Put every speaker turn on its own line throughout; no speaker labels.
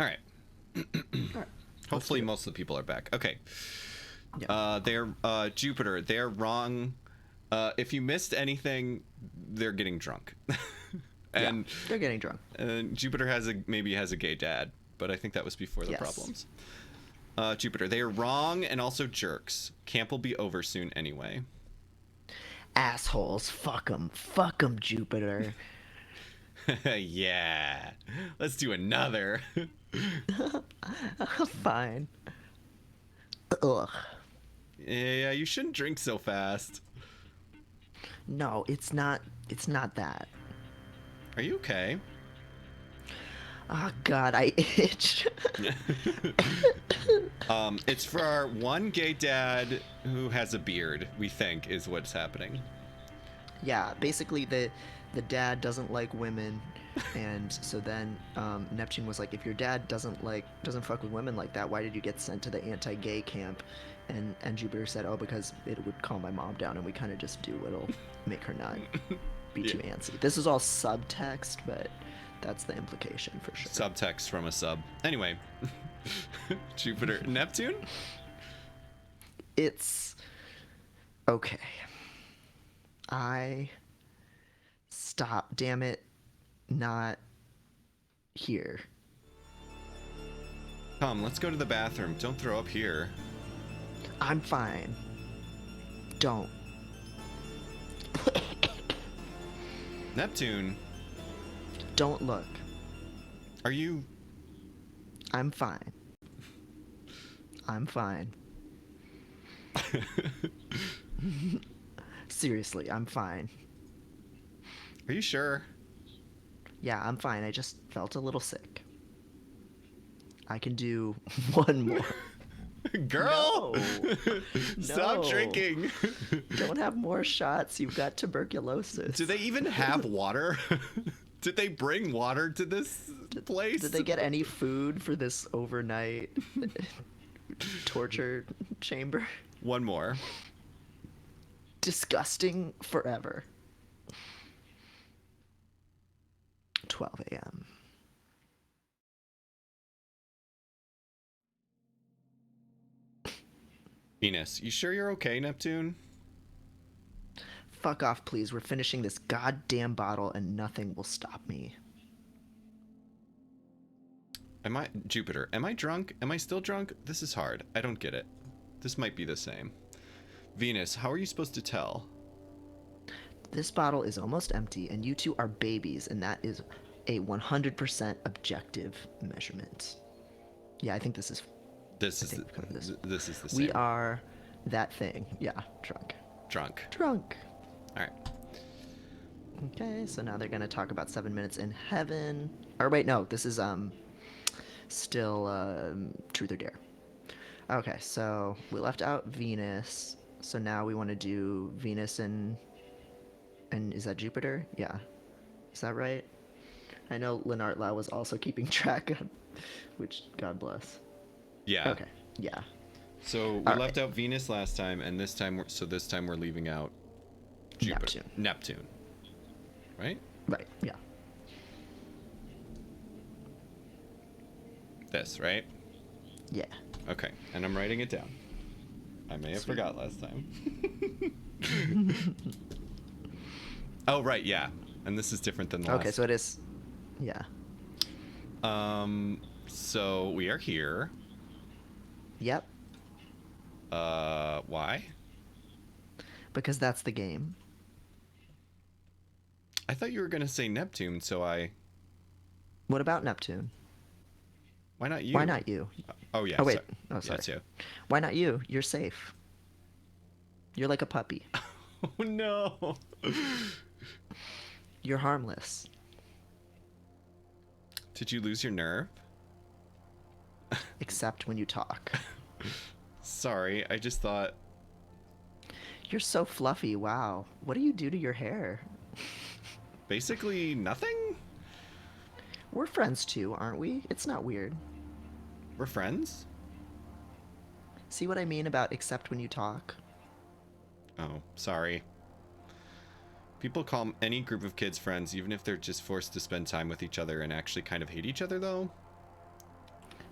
All right.
All right.
Hopefully most of the people are back. Okay.
Yeah.
They're Jupiter. They're wrong. If you missed anything, they're getting drunk. And
yeah, they're getting drunk.
Jupiter maybe has a gay dad, but I think that was before the problems. Jupiter, they are wrong and also jerks. Camp will be over soon anyway.
Assholes. Fuck 'em, Jupiter.
Yeah. Let's do another.
Fine. Ugh.
Yeah, you shouldn't drink so fast.
No, it's not that.
Are you okay?
Oh god, I itch.
It's for our one gay dad who has a beard, we think, is what's happening.
Yeah, basically the dad doesn't like women, and so then Neptune was like, if your dad doesn't fuck with women like that, why did you get sent to the anti-gay camp? And Jupiter said, oh, because it would calm my mom down, and we kind of just do what'll make her not be too antsy. This is all subtext, but that's the implication for sure.
Subtext from a sub. Anyway, Jupiter, Neptune?
It's okay. Stop, damn it, not here.
Come, let's go to the bathroom. Don't throw up here.
I'm fine. Don't.
Neptune.
Don't look.
Are you...
I'm fine. I'm fine. Seriously, I'm fine.
Are you sure?
Yeah, I'm fine. I just felt a little sick. I can do one more.
Girl!
No.
Stop
No.
drinking.
Don't have more shots. You've got tuberculosis.
Do they even have water? Did they bring water to this place?
Did they get any food for this overnight torture chamber?
One more.
Disgusting forever. 12 a.m.
Venus, you sure you're okay, Neptune?
Fuck off, please. We're finishing this goddamn bottle and nothing will stop me.
Jupiter, am I drunk? Am I still drunk? This is hard. I don't get it. This might be the same. Venus, how are you supposed to tell?
This bottle is almost empty and you two are babies, and that is a 100% objective measurement. Yeah, I think this is...
This is the same.
We are that thing. Yeah, drunk.
Drunk.
Drunk.
All right.
Okay, so now they're gonna talk about 7 Minutes in Heaven. Or wait, no, this is still Truth or Dare. Okay, so we left out Venus. So now we want to do Venus and is that Jupiter? Yeah. Is that right? I know Lenart Lau was also keeping track of, which God bless.
Yeah.
Okay. Yeah.
So we left out Venus last time, and this time we're leaving out Jupiter. Neptune. Right?
Right. Yeah.
This, right?
Yeah.
Okay. And I'm writing it down. I may have forgot last time. Oh, right. Yeah. And this is different than the last.
Okay, so it is. Yeah.
So we are here.
Yep.
Why?
Because that's the game.
I thought you were gonna say Neptune, so I...
What about Neptune?
Why not you?
Why not you?
Oh, yeah.
Oh, wait.
Sorry.
Oh, sorry.
That's you.
Why not you? You're safe. You're like a puppy.
Oh, no.
You're harmless.
Did you lose your nerve?
Except when you talk.
Sorry, I just thought...
You're so fluffy, wow. What do you do to your hair?
Basically nothing?
We're friends too, aren't we? It's not weird.
We're friends?
See what I mean about except when you talk?
Oh, sorry. People call any group of kids friends, even if they're just forced to spend time with each other and actually kind of hate each other, though.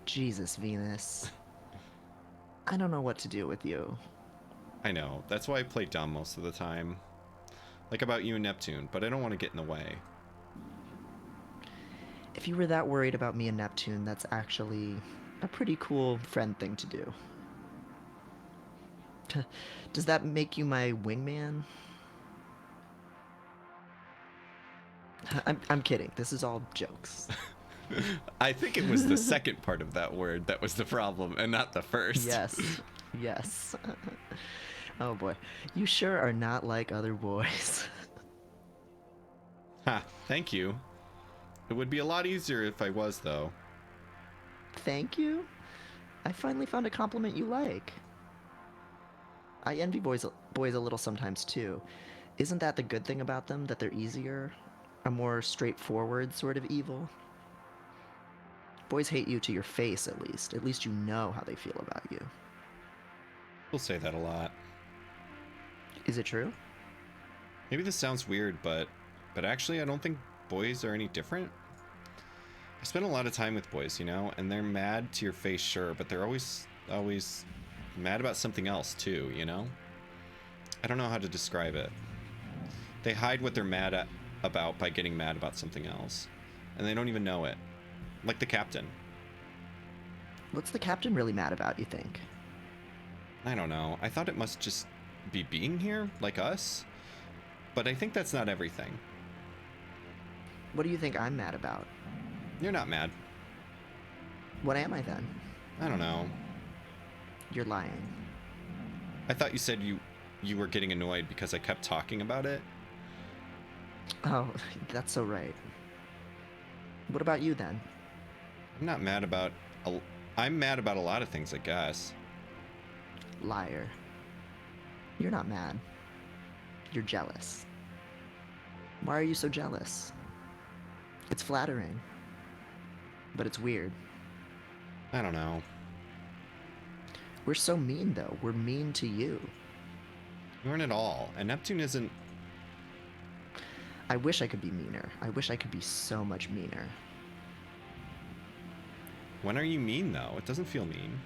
Jesus, Venus. I don't know what to do with you.
I know. That's why I play dumb most of the time. Like about you and Neptune, but I don't want to get in the way.
If you were that worried about me and Neptune, that's actually a pretty cool friend thing to do. Does that make you my wingman? I'm kidding. This is all jokes.
I think it was the second part of that word that was the problem, and not the first.
Yes. Yes. Oh boy. You sure are not like other boys.
Ha, thank you. It would be a lot easier if I was, though.
Thank you? I finally found a compliment you like. I envy boys a little sometimes too. Isn't that the good thing about them, that they're easier? A more straightforward sort of evil? Boys hate you to your face, at least. At least you know how they feel about you.
We'll say that a lot.
Is it true?
Maybe this sounds weird, but actually I don't think boys are any different. I spend a lot of time with boys, you know, and they're mad to your face, sure, but they're always mad about something else too, you know? I don't know how to describe it. They hide what they're about by getting mad about something else, and they don't even know it. Like the captain.
What's the captain really mad about, you think?
I don't know. I thought it must just be being here, like us. But I think that's not everything.
What do you think I'm mad about?
You're not mad.
What am I then?
I don't know.
You're lying.
I thought you said you were getting annoyed because I kept talking about it.
Oh, that's so right. What about you then?
I'm not mad about... I'm mad about a lot of things, I guess.
Liar. You're not mad. You're jealous. Why are you so jealous? It's flattering. But it's weird.
I don't know.
We're so mean, though. We're mean to you.
You aren't at all. And Neptune isn't...
I wish I could be meaner. I wish I could be so much meaner.
When are you mean, though? It doesn't feel mean.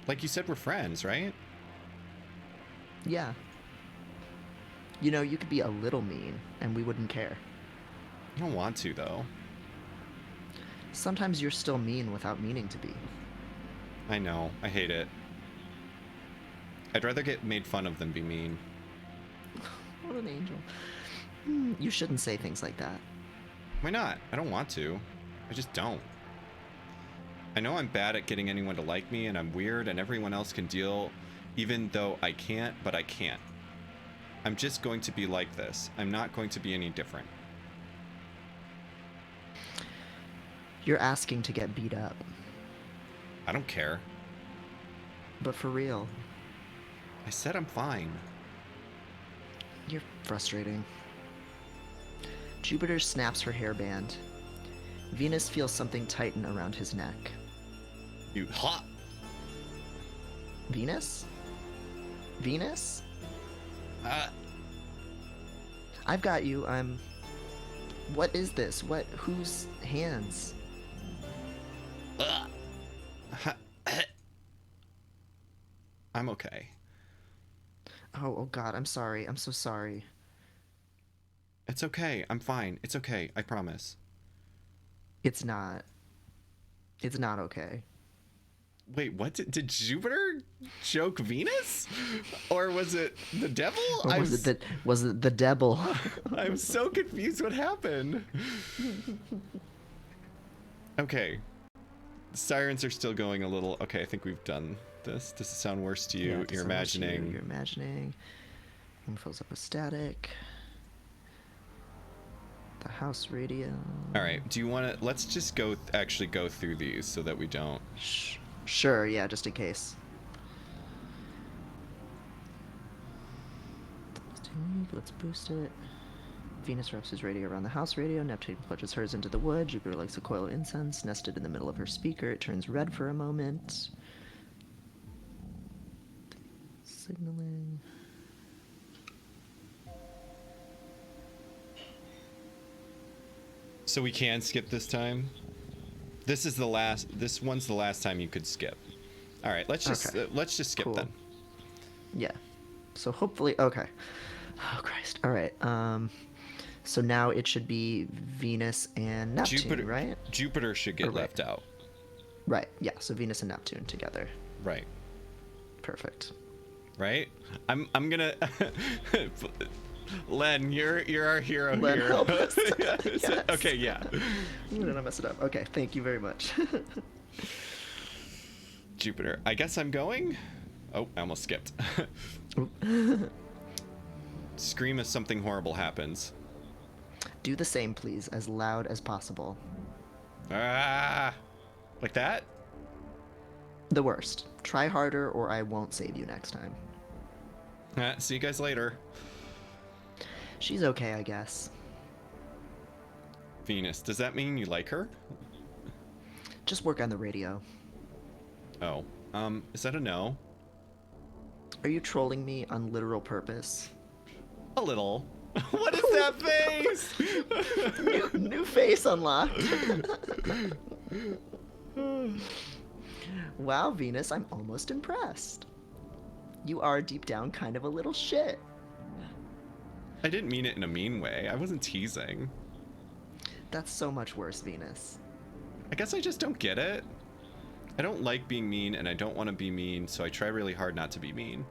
Like you said, we're friends, right?
Yeah. You know, you could be a little mean, and we wouldn't care.
I don't want to, though.
Sometimes you're still mean without meaning to be.
I know. I hate it. I'd rather get made fun of than be mean.
What an angel. You shouldn't say things like that.
Why not? I don't want to. I just don't. I know I'm bad at getting anyone to like me, and I'm weird, and everyone else can deal, even though I can't, but I can't. I'm just going to be like this. I'm not going to be any different.
You're asking to get beat up.
I don't care.
But for real.
I said I'm fine.
You're frustrating. Jupiter snaps her hairband. Venus feels something tighten around his neck.
You hot?
Venus? Venus?
Uh,
I've got you. What is this? Whose hands?
I'm okay.
Oh God, I'm sorry. I'm so sorry.
It's okay. I'm fine. It's okay. I promise.
It's not. It's not okay.
Wait, what? Did Jupiter joke Venus? Or was it the devil?
Or was it the devil?
I'm so confused what happened. Okay. Sirens are still going a little... Okay, I think we've done this. Does it sound worse to you?
Yeah,
You're imagining...
You're imagining. Room fills up with static. The house radio.
All right. Do you want to... Let's just actually go through these so that we don't...
Sure, yeah, just in case. Let's boost it. Venus wraps his radio around the house radio. Neptune plunges hers into the wood. Jupiter likes a coil of incense nested in the middle of her speaker. It turns red for a moment. Signaling.
So we can skip this time? This is the last. This one's the last time you could skip. All right, let's just skip
Cool.
then.
Yeah. So hopefully, okay. Oh Christ. All right. So now it should be Venus and Neptune,
Jupiter,
right?
Jupiter should get
Or right.
left out.
Right. Yeah. So Venus and Neptune together.
Right.
Perfect.
Right. I'm gonna. Len, you're our hero
Len,
here.
help us.
Yes.
Yes.
Okay. Yeah.
Did I mess it up? Okay. Thank you very much.
Jupiter. I guess I'm going. Oh, I almost skipped. Scream if something horrible happens.
Do the same, please, as loud as possible.
Ah, like that?
The worst. Try harder, or I won't save you next time.
See you guys later.
She's okay, I guess.
Venus, does that mean you like her?
Just work on the radio.
Oh, is that a no?
Are you trolling me on literal purpose?
A little. What is that face?
New face unlocked. Wow, Venus, I'm almost impressed. You are deep down kind of a little shit.
I didn't mean it in a mean way. I wasn't teasing.
That's so much worse, Venus.
I guess I just don't get it. I don't like being mean and I don't want to be mean, so I try really hard not to be mean.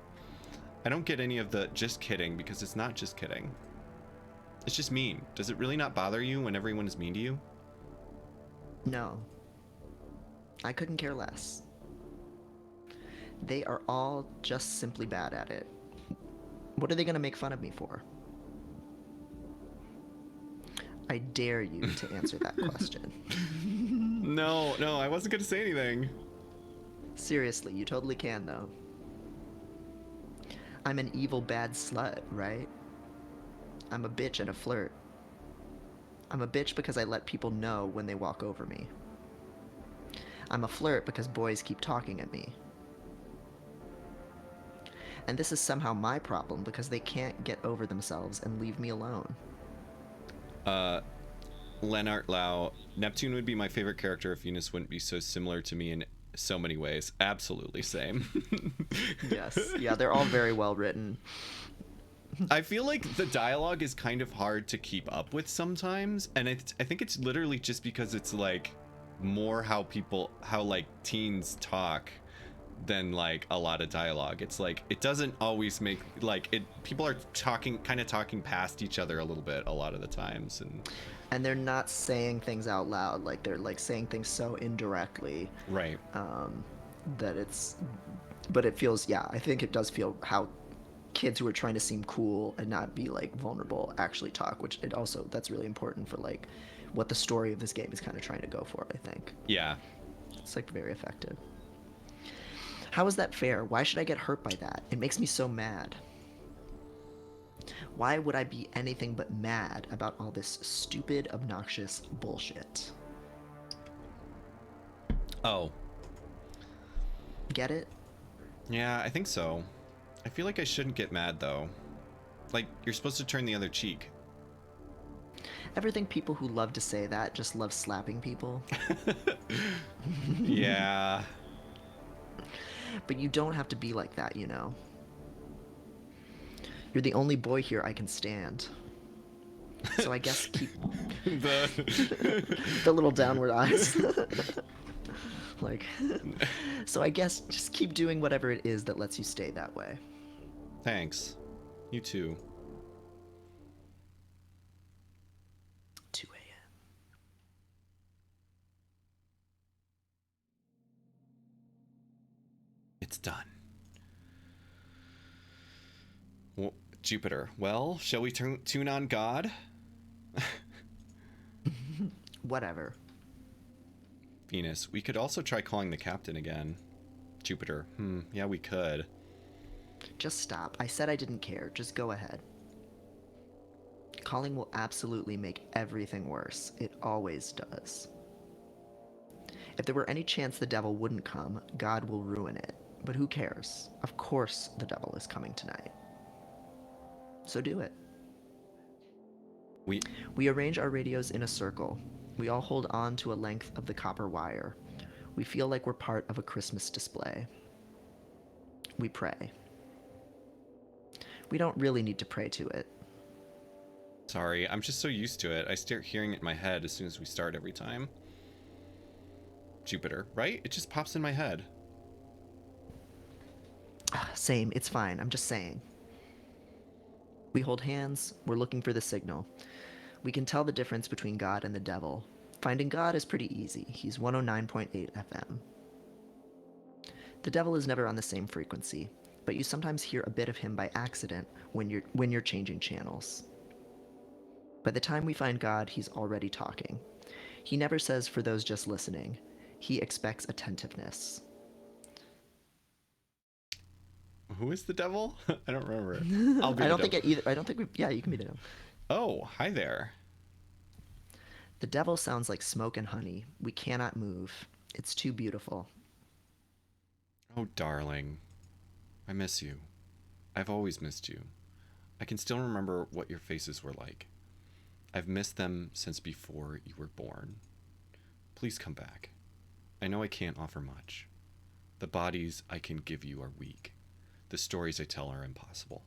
I don't get any of the just kidding because it's not just kidding. It's just mean. Does it really not bother you when everyone is mean to you?
No. I couldn't care less. They are all just simply bad at it. What are they going to make fun of me for? I dare you to answer that question.
No, I wasn't going to say anything.
Seriously, you totally can, though. I'm an evil, bad slut, right? I'm a bitch and a flirt. I'm a bitch because I let people know when they walk over me. I'm a flirt because boys keep talking at me. And this is somehow my problem because they can't get over themselves and leave me alone.
Lennart Lau, Neptune would be my favorite character if Venus wouldn't be so similar to me in so many ways. Absolutely same.
Yes. Yeah, they're all very well written.
I feel like the dialogue is kind of hard to keep up with sometimes, and I think it's literally just because it's like more how like teens talk than like a lot of dialogue. It's like it doesn't always make like it. People are talking past each other a little bit a lot of the times,
And they're not saying things out loud. Like they're like saying things so indirectly.
right.
That it's, but it feels, yeah, I think it does feel how kids who are trying to seem cool and not be like vulnerable actually talk, which it also, that's really important for like what the story of this game is kind of trying to go for, I think.
Yeah.
It's like very effective. How is that fair? Why should I get hurt by that? It makes me so mad. Why would I be anything but mad about all this stupid, obnoxious bullshit?
Oh.
Get it?
Yeah, I think so. I feel like I shouldn't get mad though. Like you're supposed to turn the other cheek.
Ever think people who love to say that just love slapping people?
Yeah.
But you don't have to be like that, you know? You're the only boy here I can stand. So I guess keep
The
the little downward eyes. Like, so I guess just keep doing whatever it is that lets you stay that way.
Thanks. You too.
2 a.m.
It's done. Jupiter. Well, shall we tune on God?
Whatever.
Venus. We could also try calling the captain again. Jupiter. Yeah, we could.
Just stop. I said I didn't care. Just go ahead. Calling will absolutely make everything worse. It always does. If there were any chance the devil wouldn't come, God will ruin it. But who cares? Of course the devil is coming tonight. So do it.
We
We arrange our radios in a circle. We all hold on to a length of the copper wire. We feel like we're part of a Christmas display. We pray. We don't really need to pray to it.
Sorry, I'm just so used to it. I start hearing it in my head as soon as we start every time. Jupiter, right? It just pops in my head.
Same, it's fine, I'm just saying. We hold hands, we're looking for the signal. We can tell the difference between God and the devil. Finding God is pretty easy. He's 109.8 FM. The devil is never on the same frequency, but you sometimes hear a bit of him by accident when you're changing channels. By the time we find God, he's already talking. He never says for those just listening. He expects attentiveness.
Who is the devil? I don't remember. I'll be
I
the
don't
devil.
think it either. I don't think we. Yeah, you can be the devil.
Oh, hi there.
The devil sounds like smoke and honey. We cannot move. It's too beautiful.
Oh, darling. I miss you. I've always missed you. I can still remember what your faces were like. I've missed them since before you were born. Please come back. I know I can't offer much. The bodies I can give you are weak. The stories I tell are impossible.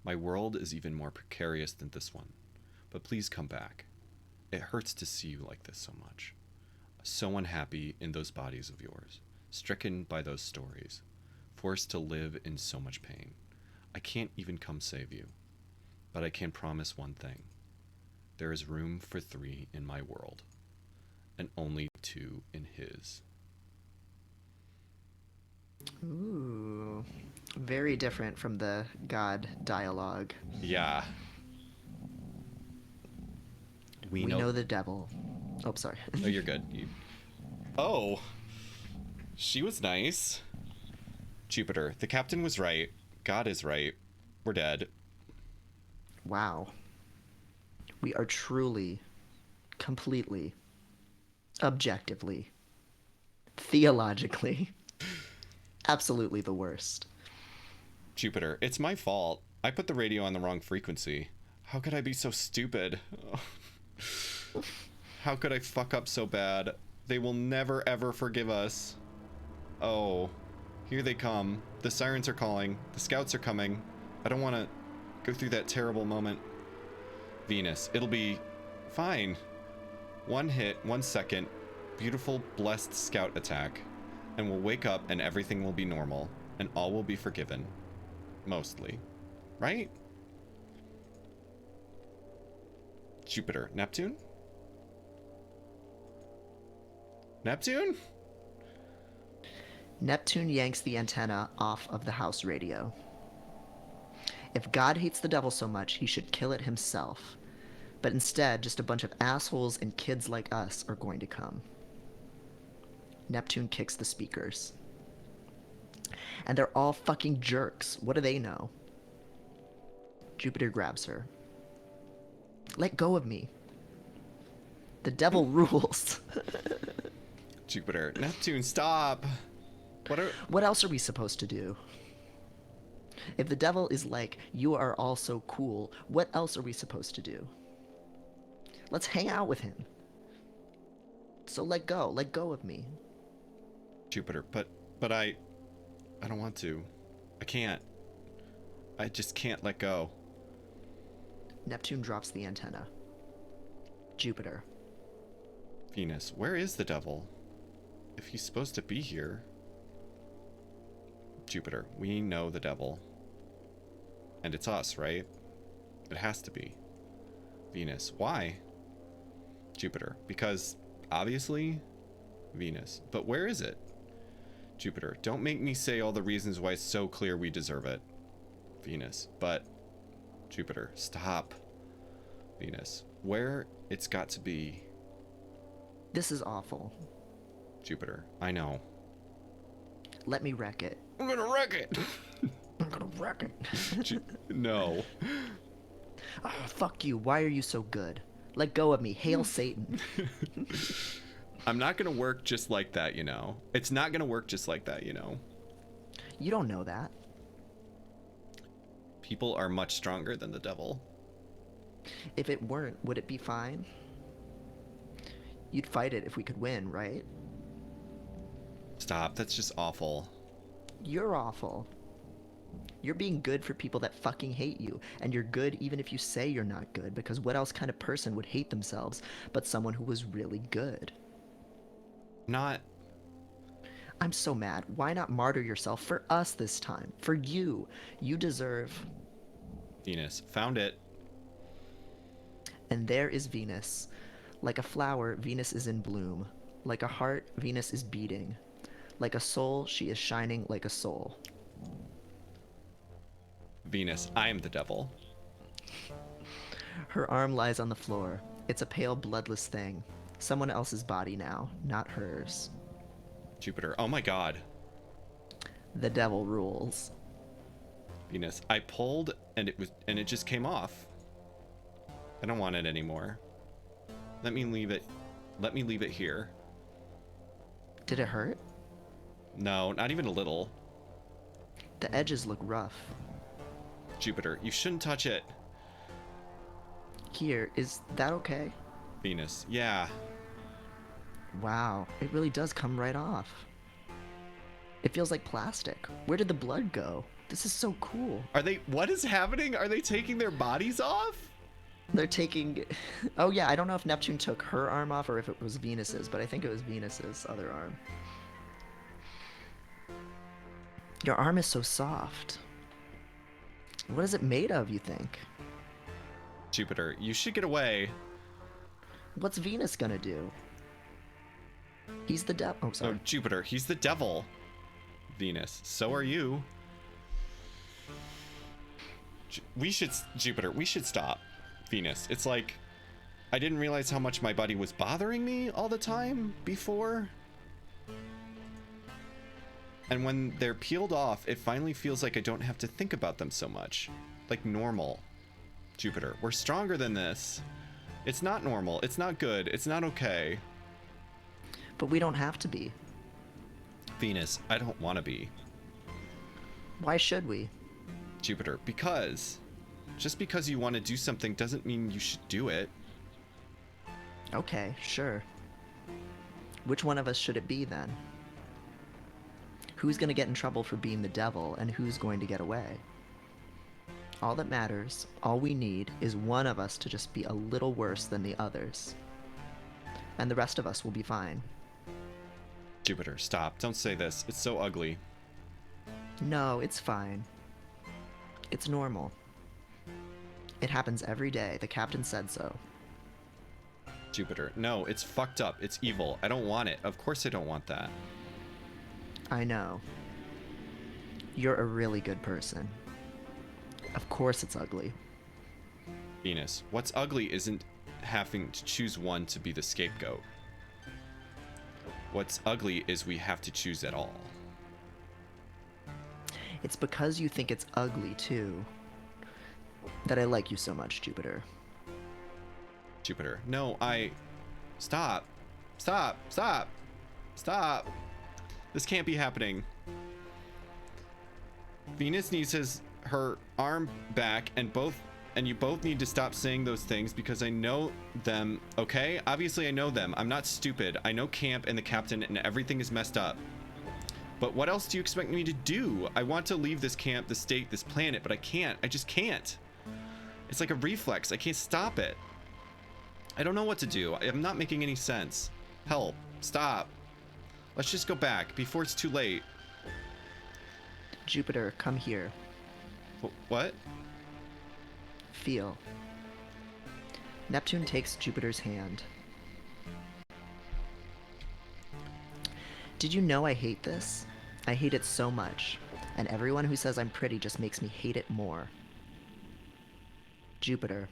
My world is even more precarious than this one. But please come back. It hurts to see you like this so much. So unhappy in those bodies of yours, stricken by those stories, forced to live in so much pain. I can't even come save you. But I can promise one thing. There is room for 3 in my world, and only 2 in his.
Ooh. Very different from the God dialogue.
Yeah.
We know the devil. Oh, sorry.
Oh, you're good. Oh. She was nice. Jupiter, the captain was right. God is right. We're dead.
Wow. We are truly, completely, objectively, theologically, absolutely the worst.
Jupiter, it's my fault. I put the radio on the wrong frequency. How could I be so stupid? How could I fuck up so bad? They will never ever forgive us. Oh, here they come. The sirens are calling. The scouts are coming. I don't want to go through that terrible moment. Venus, it'll be fine. 1 hit, 1 second, beautiful, blessed scout attack, and we'll wake up and everything will be normal, and all will be forgiven. Mostly. Right? Jupiter. Neptune? Neptune?
Neptune yanks the antenna off of the house radio. If God hates the devil so much, he should kill it himself. But instead, just a bunch of assholes and kids like us are going to come. Neptune kicks the speakers. And they're all fucking jerks. What do they know? Jupiter grabs her. Let go of me. The devil rules.
Jupiter. Neptune, stop!
What else are we supposed to do? If the devil is like, you are all so cool, what else are we supposed to do? Let's hang out with him. So let go of me.
Jupiter, but I don't want to. I can't. I just can't let go.
Neptune drops the antenna. Jupiter.
Venus, where is the devil? If he's supposed to be here. Jupiter, we know the devil. And it's us, right? It has to be. Venus, why? Jupiter, because obviously Venus. But where is it? Jupiter, don't make me say all the reasons why it's so clear we deserve it. Venus, but Jupiter, stop. Venus, where it's got to be.
This is awful.
Jupiter, I know.
Let me wreck it.
I'm gonna wreck it.
I'm gonna wreck it.
No.
Oh, fuck you. Why are you so good? Let go of me. Hail Satan.
I'm not gonna work just like that, you know. It's not gonna work just like that, you know.
You don't know that.
People are much stronger than the devil.
If it weren't, would it be fine? You'd fight it if we could win, right?
Stop. That's just awful.
You're awful. You're being good for people that fucking hate you, and you're good even if you say you're not good, because what else kind of person would hate themselves but someone who was really good?
Not.
I'm so mad. Why not martyr yourself for us this time? For you. You deserve.
Venus. Found it.
And there is Venus. Like a flower, Venus is in bloom. Like a heart, Venus is beating. Like a soul, she is shining like a soul.
Venus. I am the devil.
Her arm lies on the floor. It's a pale, bloodless thing. Someone else's body now, not hers.
Jupiter. Oh my god.
The devil rules.
Venus. I pulled and it just came off. I don't want it anymore. Let me leave it. Let me leave it here.
Did it hurt?
No, not even a little.
The edges look rough.
Jupiter, you shouldn't touch it.
Here, is that okay?
Venus. Yeah.
Wow, it really does come right off. It feels like plastic. Where did the blood go? This is so cool.
What is happening? Are they taking their bodies off?
They're taking... Oh yeah, I don't know if Neptune took her arm off or if it was Venus's, but I think it was Venus's other arm. Your arm is so soft. What is it made of, you think?
Jupiter, you should get away.
What's Venus gonna do? He's the devil. Oh, sorry.
Oh, Jupiter, he's the devil. Venus, so are you. Jupiter, we should stop. Venus, it's like, I didn't realize how much my buddy was bothering me all the time before. And when they're peeled off, it finally feels like I don't have to think about them so much. Like normal. Jupiter, we're stronger than this. It's not normal. It's not good. It's not okay.
But we don't have to be.
Venus, I don't want to be.
Why should we?
Jupiter, because. Just because you want to do something doesn't mean you should do it.
Okay, sure. Which one of us should it be then? Who's gonna get in trouble for being the devil, and who's going to get away? All that matters, all we need, is one of us to just be a little worse than the others. And the rest of us will be fine.
Jupiter, stop. Don't say this. It's so ugly.
No, it's fine. It's normal. It happens every day. The captain said so.
Jupiter, no, it's fucked up. It's evil. I don't want it. Of course I don't want that.
I know. You're a really good person. Of course it's ugly.
Venus, what's ugly isn't having to choose one to be the scapegoat. What's ugly is we have to choose at all.
It's because you think it's ugly, too, that I like you so much, Jupiter.
Jupiter, no, Stop. Stop. Stop. Stop. This can't be happening. Venus needs her arm back, and you both need to stop saying those things because I know them, okay? Obviously I know them. I'm not stupid. I know camp and the captain and everything is messed up. But what else do you expect me to do? I want to leave this camp, this state, this planet, but I can't. I just can't. It's like a reflex. I can't stop it. I don't know what to do. I'm not making any sense. Help. Stop. Let's just go back before it's too late.
Jupiter, come here.
What?
Feel. Neptune takes Jupiter's hand. Did you know I hate this? I hate it so much, and everyone who says I'm pretty just makes me hate it more. Jupiter,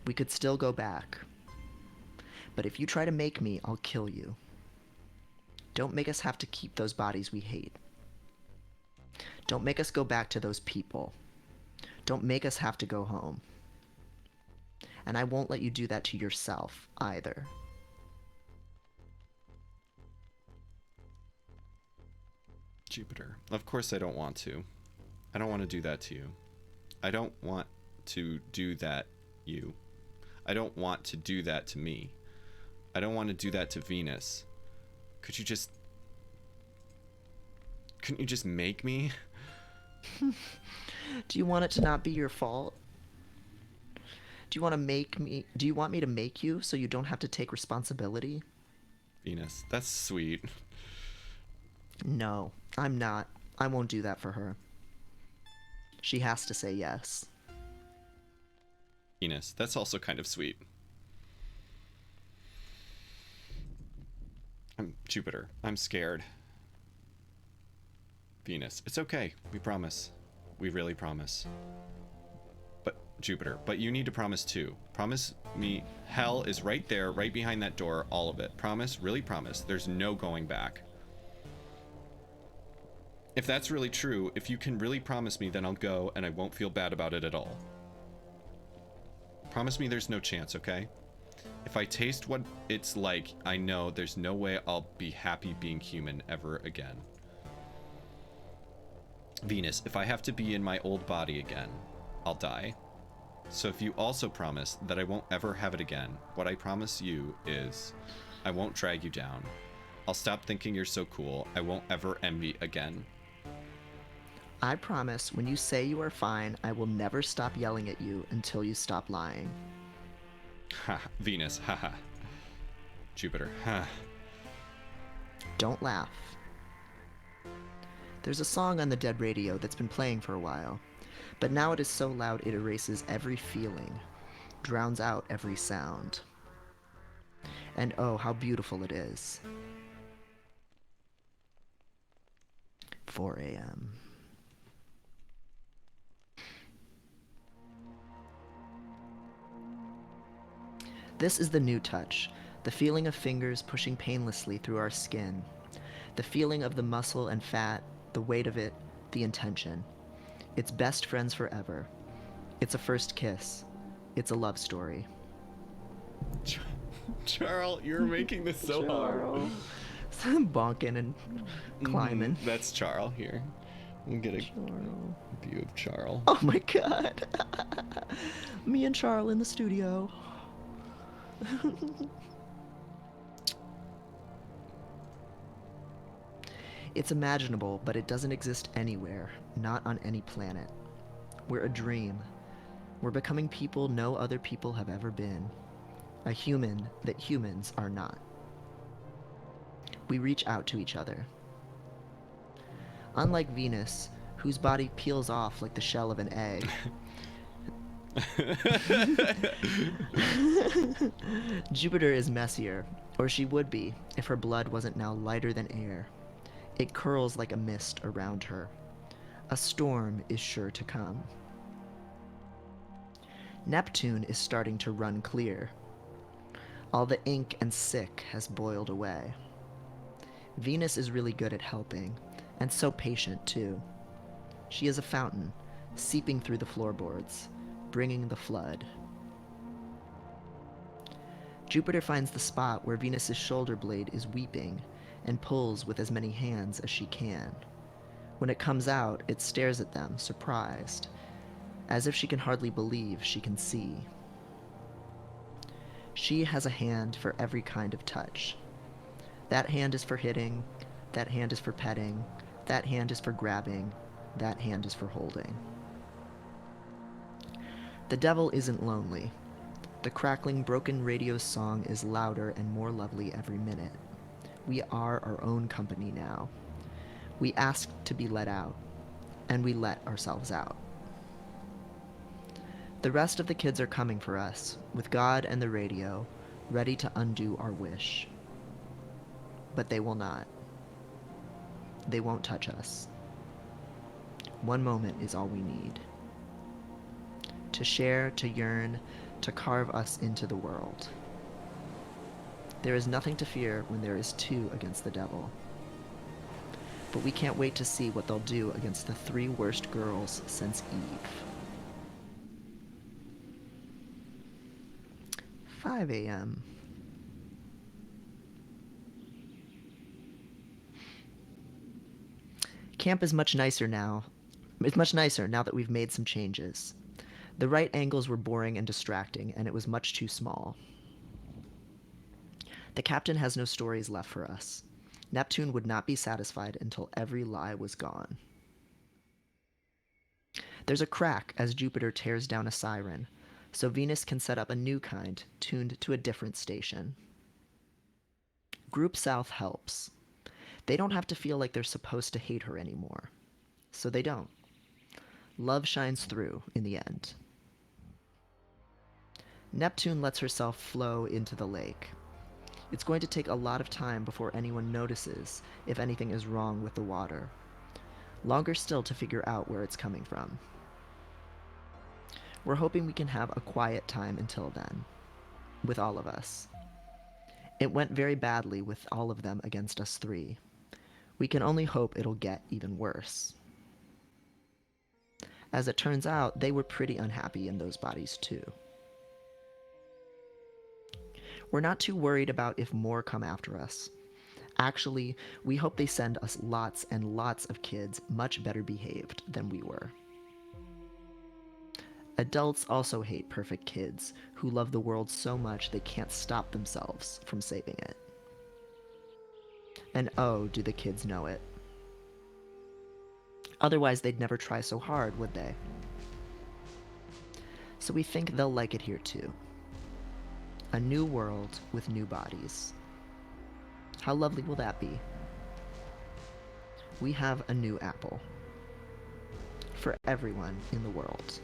we could still go back, but if you try to make me, I'll kill you. Don't make us have to keep those bodies we hate. Don't make us go back to those people. Don't make us have to go home. And I won't let you do that to yourself either.
Jupiter, of course I don't want to. I don't want to do that to you. I don't want to do that you. I don't want to do that to me. I don't want to do that to Venus. Couldn't you just make me?
Do you want it to not be your fault? Do you want me to make you so you don't have to take responsibility?
Venus, that's sweet.
No, I'm not. I won't do that for her. She has to say yes.
Venus, that's also kind of sweet. Jupiter, I'm scared. Venus, it's okay. We promise. We really promise. But Jupiter, but you need to promise too. Promise me hell is right there, right behind that door, all of it. Promise, really promise. There's no going back. If that's really true, if you can really promise me, then I'll go and I won't feel bad about it at all. Promise me there's no chance, okay? If I taste what it's like, I know there's no way I'll be happy being human ever again. Venus, if I have to be in my old body again, I'll die. So if you also promise that I won't ever have it again, what I promise you is I won't drag you down. I'll stop thinking you're so cool. I won't ever envy again.
I promise when you say you are fine, I will never stop yelling at you until you stop lying.
Ha, Venus, haha. Jupiter, ha.
Don't laugh. There's a song on the dead radio that's been playing for a while, but now it is so loud it erases every feeling, drowns out every sound. And oh, how beautiful it is. 4 a.m. This is the new touch, the feeling of fingers pushing painlessly through our skin, the feeling of the muscle and fat, the weight of it, the intention. It's best friends forever. It's a first kiss. It's a love story.
Charles, you're making this so hard.
Bonking and climbing.
That's Charles here. We'll get a view of Charles.
Oh my god. Me and Charles in the studio. It's imaginable, but it doesn't exist anywhere, not on any planet. We're a dream. We're becoming people no other people have ever been. A human that humans are not. We reach out to each other. Unlike Venus, whose body peels off like the shell of an egg, Jupiter is messier, or she would be if her blood wasn't now lighter than air. It curls like a mist around her. A storm is sure to come. Neptune is starting to run clear. All the ink and sick has boiled away. Venus is really good at helping, and so patient too. She is a fountain, seeping through the floorboards, bringing the flood. Jupiter finds the spot where Venus's shoulder blade is weeping and pulls with as many hands as she can. When it comes out, it stares at them, surprised, as if she can hardly believe she can see. She has a hand for every kind of touch. That hand is for hitting, that hand is for petting, that hand is for grabbing, that hand is for holding. The devil isn't lonely. The crackling, broken radio song is louder and more lovely every minute. We are our own company now. We ask to be let out, and we let ourselves out. The rest of the kids are coming for us, with God and the radio, ready to undo our wish. But they will not. They won't touch us. One moment is all we need. To share, to yearn, to carve us into the world. There is nothing to fear when there is two against the devil. But we can't wait to see what they'll do against the three worst girls since Eve. 5 a.m. Camp is much nicer now. It's much nicer now that we've made some changes. The right angles were boring and distracting, and it was much too small. The captain has no stories left for us. Neptune would not be satisfied until every lie was gone. There's a crack as Jupiter tears down a siren, so Venus can set up a new kind tuned to a different station. Group South helps. They don't have to feel like they're supposed to hate her anymore. So they don't. Love shines through in the end. Neptune lets herself flow into the lake. It's going to take a lot of time before anyone notices if anything is wrong with the water. Longer still to figure out where it's coming from. We're hoping we can have a quiet time until then, with all of us. It went very badly with all of them against us three. We can only hope it'll get even worse. As it turns out, they were pretty unhappy in those bodies too. We're not too worried about if more come after us. Actually, we hope they send us lots and lots of kids much better behaved than we were. Adults also hate perfect kids who love the world so much they can't stop themselves from saving it. And oh, do the kids know it. Otherwise, they'd never try so hard, would they? So we think they'll like it here too. A new world with new bodies. How lovely will that be? We have a new apple. For everyone in the world.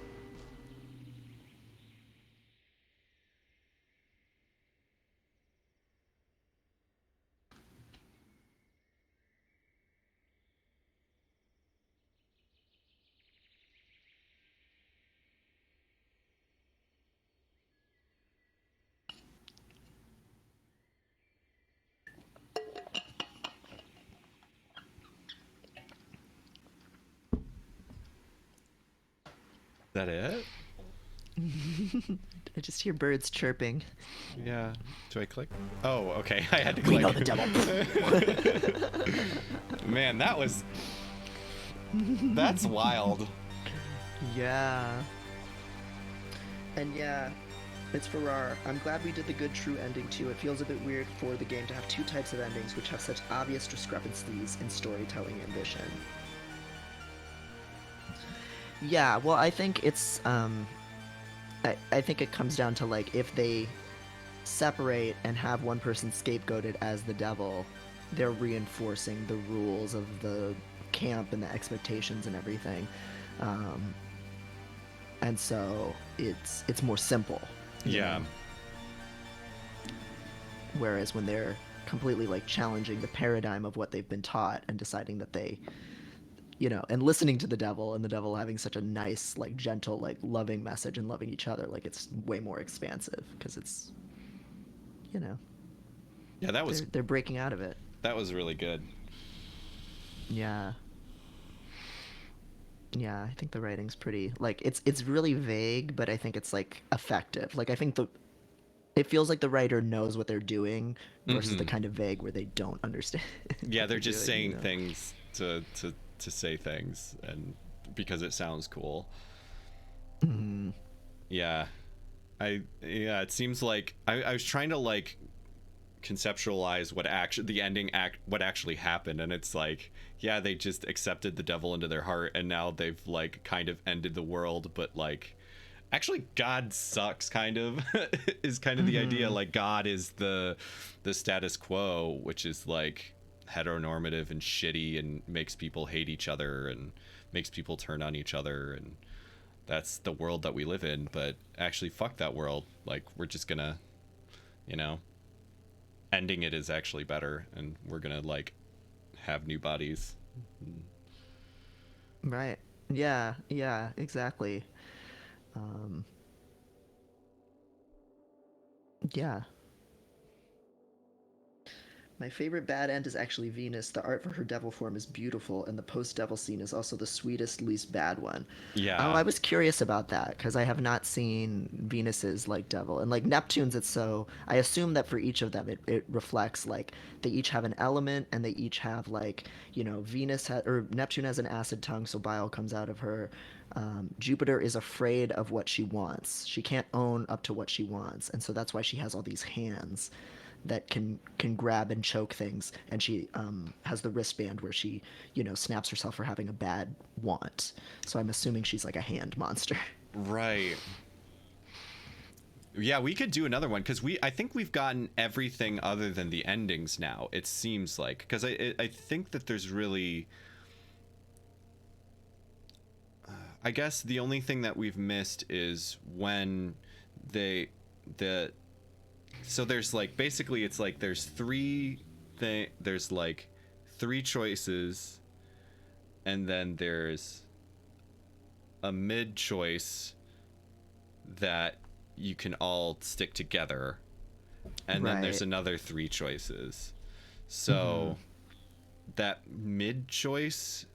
That it?
I just hear birds chirping.
Yeah. Do I click? Oh, okay. I had to
We
click.
know the devil.
Man, that's wild.
Yeah. And yeah, it's Farrar. I'm glad we did the good true ending too. It feels a bit weird for the game to have two types of endings which have such obvious discrepancies in storytelling ambition. Yeah, well, I think it's I think it comes down to like if they separate and have one person scapegoated as the devil, they're reinforcing the rules of the camp and the expectations and everything, and so it's more simple.
Yeah.
Know? Whereas when they're completely like challenging the paradigm of what they've been taught and deciding that they and listening to the devil and the devil having such a nice, like gentle, like loving message and loving each other, like it's way more expansive because it's,
Yeah,
they're breaking out of it.
That was really good.
Yeah. Yeah, I think the writing's pretty like it's really vague, but I think it's like effective. Like I think it feels like the writer knows what they're doing versus the kind of vague where they don't understand.
Yeah, they're just
doing,
saying things to say things and because it sounds cool.
Mm-hmm.
Yeah. It seems like I was trying to like conceptualize what actually happened, and it's like, yeah, they just accepted the devil into their heart and now they've like kind of ended the world, but like actually God sucks kind of is kind of the idea. Like God is the status quo, which is like heteronormative and shitty and makes people hate each other and makes people turn on each other, and that's the world that we live in. But actually fuck that world. Like we're just gonna ending it is actually better, and we're gonna like have new bodies.
Right. Yeah, exactly. Yeah. My favorite bad end is actually Venus. The art for her devil form is beautiful, and the post-devil scene is also the sweetest, least bad one. Oh,
Yeah.
I was curious about that because I have not seen Venus's like devil, and like Neptune's. It's so I assume that for each of them, it reflects like they each have an element, and they each have like or Neptune has an acid tongue, so bile comes out of her. Jupiter is afraid of what she wants. She can't own up to what she wants, and so that's why she has all these hands. that can grab and choke things, and she has the wristband where she, snaps herself for having a bad want. So I'm assuming she's like a hand monster.
Right. Yeah, we could do another one because I think we've gotten everything other than the endings now. It seems like, because I think that there's really, I guess the only thing that we've missed is when the so there's like, basically it's like there's there's like three choices, and then there's a mid choice that you can all stick together, and then there's
Right.
another three choices. So that mid choice,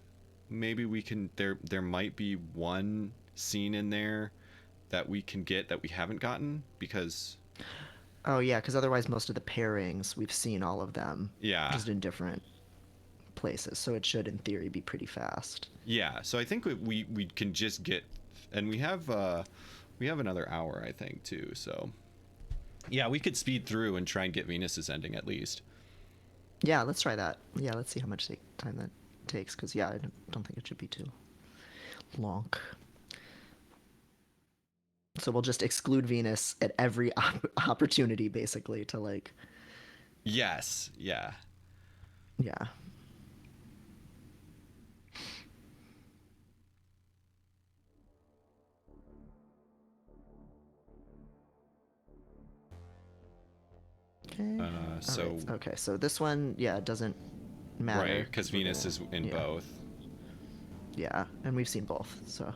maybe we can, there might be one scene in there that we can get that we haven't gotten, because
Oh yeah, because otherwise most of the pairings we've seen all of them,
yeah,
just in different places. So it should, in theory, be pretty fast.
yeah, so I think we can just get, and we have another hour, I think, too. So yeah, we could speed through and try and get Venus's ending at least.
Yeah, let's try that. Yeah, let's see how much time that takes. Because yeah, I don't think it should be too long. So we'll just exclude Venus at every opportunity, basically, to like,
Yes, yeah.
yeah. Okay. All right.
So
Okay. So this one, yeah, it doesn't
right,
matter
because
we're
Venus
gonna,
is in
yeah,
both.
yeah, and we've seen both. So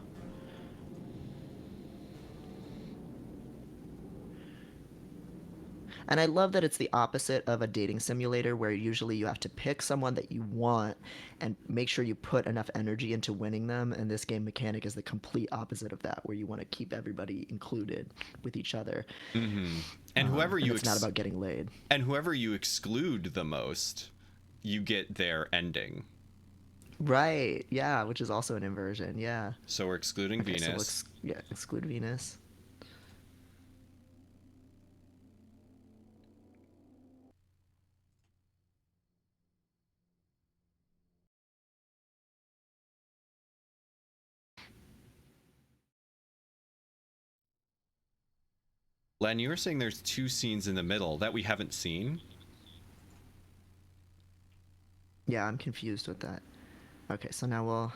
And I love that it's the opposite of a dating simulator where usually you have to pick someone that you want and make sure you put enough energy into winning them. And this game mechanic is the complete opposite of that, where you want to keep everybody included with each other.
Mm-hmm. And whoever
And
you
it's not about getting laid.
and whoever you exclude the most, you get their ending.
Right. Yeah, which is also an inversion. Yeah.
So we're excluding
Okay, so we'll
Venus.
exclude Venus.
Len, you were saying there's two scenes in the middle that we haven't seen.
Yeah, I'm confused with that. Okay, so now we'll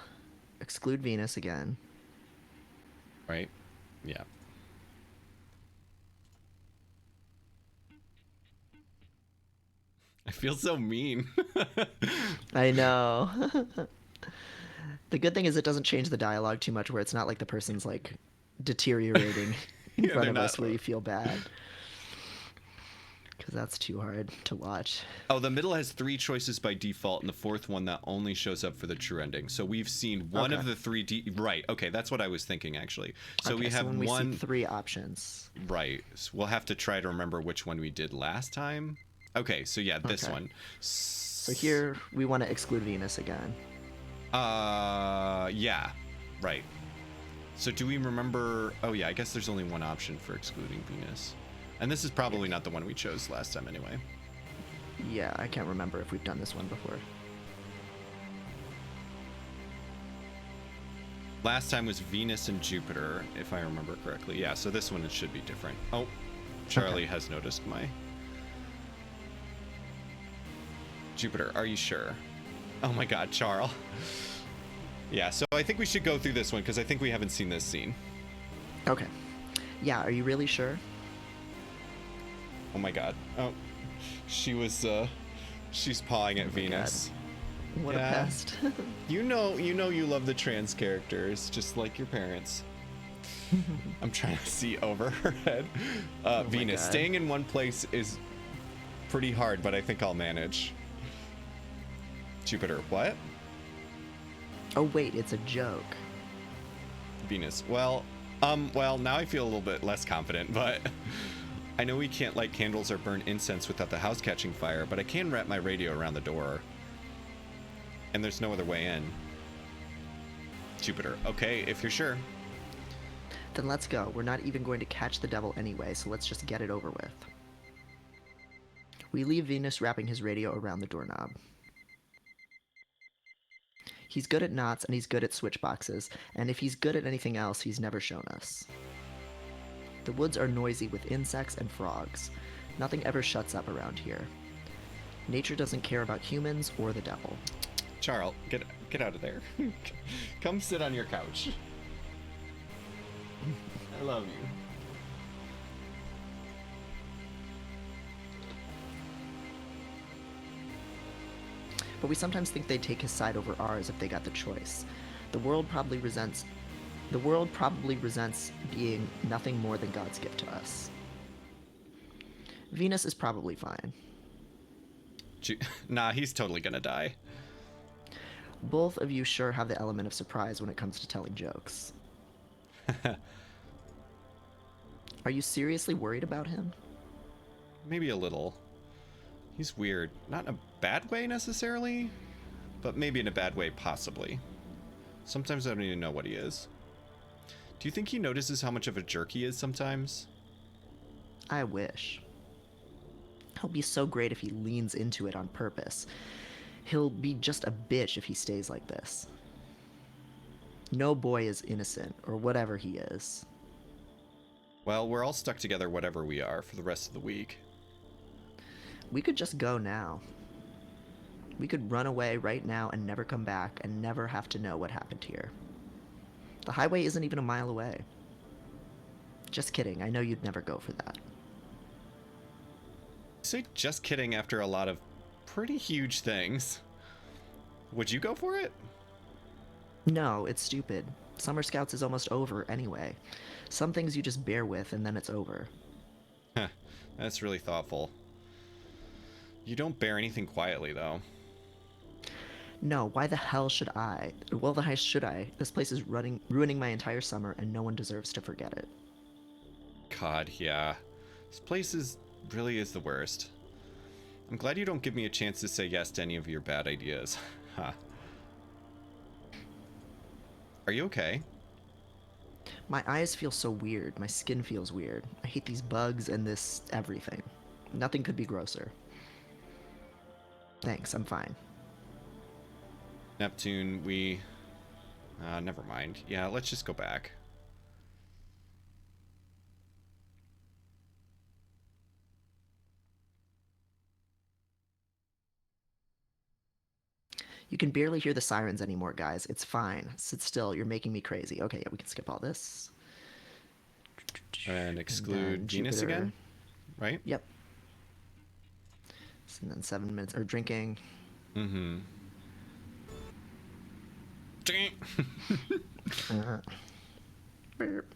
exclude Venus again.
Right? Yeah. I feel so mean.
I know. The good thing is it doesn't change the dialogue too much, where it's not like the person's like deteriorating in
Yeah,
front
they're
of
not.
us where you feel bad. Because that's too hard to watch.
Oh, the middle has three choices by default, and the fourth one that only shows up for the true ending. So we've seen one
Okay.
of the three. Right. Okay, that's what I was thinking actually. So
Okay,
we
so
have
when we
one.
see three options.
Right. So we'll have to try to remember which one we did last time. Okay. So yeah, this
Okay.
one.
So here we want to exclude Venus again.
Yeah. Right. So do we remember? Oh yeah, I guess there's only one option for excluding Venus. And this is probably not the one we chose last time anyway.
Yeah, I can't remember if we've done this one before.
Last time was Venus and Jupiter, if I remember correctly. Yeah, so this one it should be different. Oh, Charlie has noticed my Jupiter. Are you sure? Oh my god, Charles. Yeah, so I think we should go through this one because I think we haven't seen this scene.
Okay. Yeah, are you really sure?
Oh my god. Oh, she was, she's pawing at Venus.
What
Yeah.
a pest.
You know you love the trans characters, just like your parents. I'm trying to see over her head.
my
Venus,
God.
staying in one place is pretty hard, but I think I'll manage. Jupiter, what?
Oh wait, it's a joke.
Venus, well, now I feel a little bit less confident, but I know we can't light candles or burn incense without the house catching fire, but I can wrap my radio around the door. And there's no other way in. Jupiter, okay, if you're sure.
Then let's go. We're not even going to catch the devil anyway, so let's just get it over with. We leave Venus wrapping his radio around the doorknob. He's good at knots and he's good at switch boxes, and if he's good at anything else, he's never shown us. The woods are noisy with insects and frogs. Nothing ever shuts up around here. Nature doesn't care about humans or the devil.
Charles, get out of there. Come sit on your couch. I love you.
But we sometimes think they'd take his side over ours if they got the choice. The world probably resents being nothing more than God's gift to us. Venus is probably fine.
Nah, he's totally gonna die.
Both of you sure have the element of surprise when it comes to telling jokes. Are you seriously worried about him?
Maybe a little. He's weird. Not in a bad way necessarily, but maybe in a bad way possibly. Sometimes I don't even know what he is. Do you think he notices how much of a jerk he is sometimes?
I wish. He'll be so great if he leans into it on purpose. He'll be just a bitch if he stays like this. No boy is innocent, or whatever he is.
Well, we're all stuck together whatever we are for the rest of the week.
We could just go now. We could run away right now and never come back and never have to know what happened here. The highway isn't even a mile away. Just kidding, I know you'd never go for that.
Say just kidding after a lot of pretty huge things. Would you go for it?
No, it's stupid. Summer Scouts is almost over anyway. Some things you just bear with and then it's over.
Huh, that's really thoughtful. You don't bear anything quietly, though.
No, why the hell should I? Well, the hell should I? This place is ruining my entire summer and no one deserves to forget it.
God, yeah. This place really is the worst. I'm glad you don't give me a chance to say yes to any of your bad ideas. Huh. Are you okay?
My eyes feel so weird. My skin feels weird. I hate these bugs and this everything. Nothing could be grosser. Thanks, I'm fine.
Neptune, never mind. Yeah, let's just go back.
You can barely hear the sirens anymore, guys. It's fine. Sit still. You're making me crazy. Okay, yeah, we can skip all this.
And exclude
And
Venus
Jupiter.
again, right?
Yep. And then 7 minutes, or drinking.
Mm-hmm.
Uh, burp.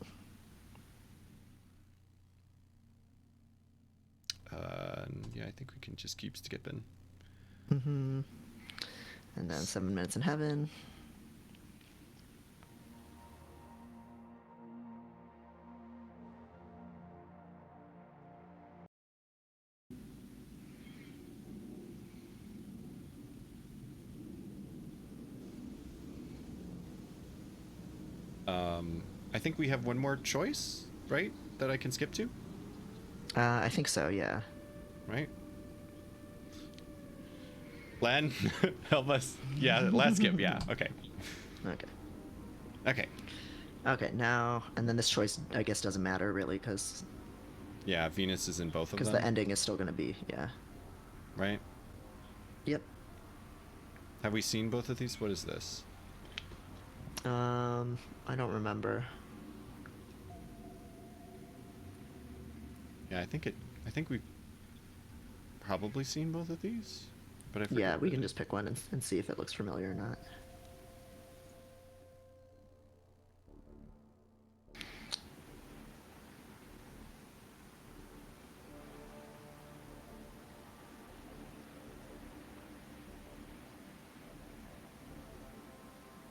Yeah, I think we can just keep skipping.
Mm-hmm. And then 7 minutes in heaven.
I think we have one more choice, right? That I can skip to,
I think so, yeah.
right? Len, help us. Yeah, last skip. Yeah, okay.
Okay.
Okay.
Okay, now, and then this choice, I guess, doesn't matter, really, because
Yeah, Venus is in both of them.
the ending is still going to be, yeah.
Right?
Yep.
Have we seen both of these? What is this?
I don't remember.
Yeah, I think we've probably seen both of these, but I forget
Yeah,
what
we
it
can
is.
just pick one and see if it looks familiar or not.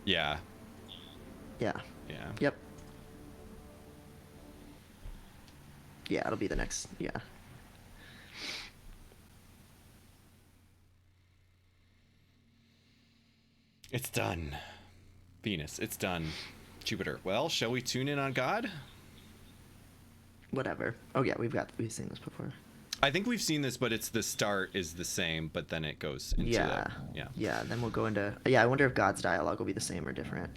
Yeah.
Yeah.
Yeah.
Yep. Yeah, it'll be the next, yeah.
It's done. Venus, it's done. Jupiter. Well, shall we tune in on God?
Whatever. Oh yeah, we've seen this before.
I think we've seen this, but it's the start is the same, but then it goes into
Yeah.
yeah.
Yeah, then we'll go into. Yeah, I wonder if God's dialogue will be the same or different.